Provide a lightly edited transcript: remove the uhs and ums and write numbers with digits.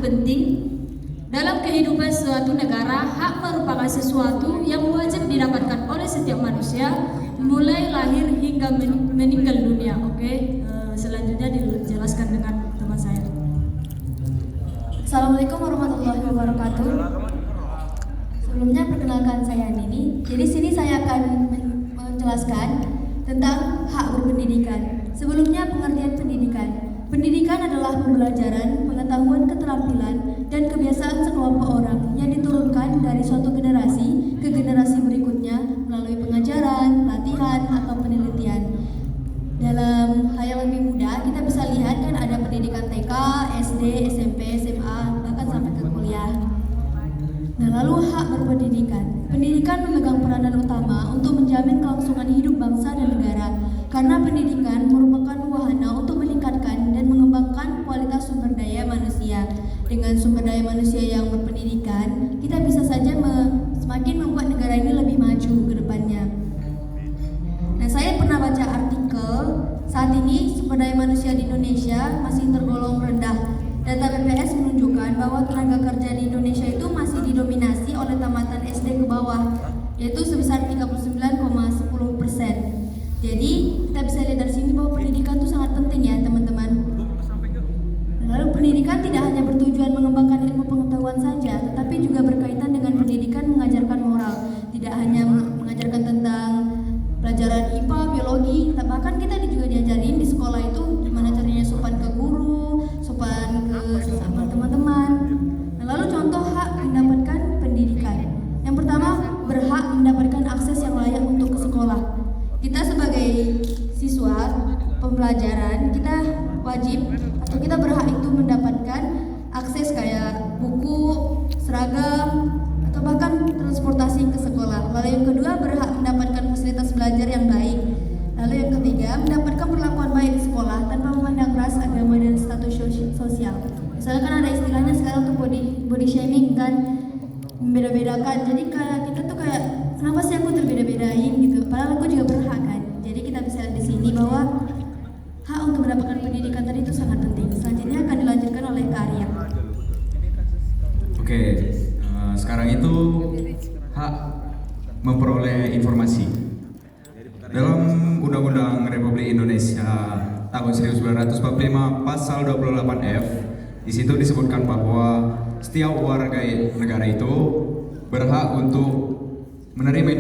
penting dalam kehidupan suatu negara. Hak merupakan sesuatu yang wajib didapatkan oleh setiap manusia, mulai lahir hingga meninggal dunia. Oke, selanjutnya dijelaskan dengan teman saya. Assalamualaikum warahmatullahi wabarakatuh. Sebelumnya perkenalkan saya Nini. Jadi sini saya akan menjelaskan tentang hak berpendidikan. Sebelumnya pengertian pendidikan. Pendidikan adalah pembelajaran, pengetahuan, keterampilan, dan kebiasaan sekelompok orang yang diturunkan dari suatu generasi ke generasi berikutnya melalui pengajaran, latihan, atau penelitian. Dalam hal yang lebih mudah, kita bisa lihat kan ada pendidikan TK, SD, SMP, SMA, bahkan sampai ke kuliah. Nah, lalu hak berpendidikan. Pendidikan memegang peranan utama untuk menjamin kelangsungan hidup bangsa dan negara, karena pendidikan merupakan wahana untuk meningkatkan dan mengembangkan kualitas sumber daya manusia. Dengan sumber daya manusia yang berpendidikan, kita bisa saja semakin membuat negara ini lebih maju ke depannya. Nah, saya pernah baca artikel, saat ini sumber daya manusia di Indonesia masih tergolong rendah. Data BPS menunjukkan bahwa tenaga kerja di Indonesia itu masih didominasi oleh tamatan SD ke bawah, yaitu sebesar 39,10%. Jadi kita bisa lihat dari sini bahwa pendidikan itu sangat penting ya teman-teman. Lalu pendidikan tidak hanya bertujuan mengembangkan ilmu pengetahuan saja, tetapi juga berkaitan dengan pendidikan mengajarkan moral. Tidak hanya mengajarkan tentang pelajaran IPA, biologi, bahkan kita juga diajarin di sekolah itu gimana caranya sopan ke guru, sopan ke sesama teman-teman. Nah, lalu contoh hak mendapatkan pendidikan. Yang pertama, berhak mendapatkan akses yang layak untuk ke sekolah. Kita sebagai siswa pembelajaran, kita wajib atau kita berhak itu mendapatkan akses kayak buku, seragam, atau bahkan transportasi ke sekolah. Lalu yang kedua, berhak mendapatkan fasilitas belajar yang baik. Lalu yang ketiga, mendapatkan perlakuan baik di sekolah tanpa memandang ras, agama, dan status sosial. Misalnya kan ada istilahnya sekarang tuh body shaming kan, membeda-bedakan. Jadi kayak kita tuh kayak kenapa sih aku terbeda-bedain gitu? Padahal aku juga berhak kan. Jadi kita bisa lihat di sini bahwa hak untuk mendapatkan pendidikan tadi itu sangat penting. Selanjutnya akan dilanjutkan oleh Kak Arya. Oke, sekarang itu hak memperoleh informasi. Dalam Undang-Undang Republik Indonesia tahun 1945 pasal 28F, di situ disebutkan bahwa setiap warga negara itu berhak untuk menerima informasi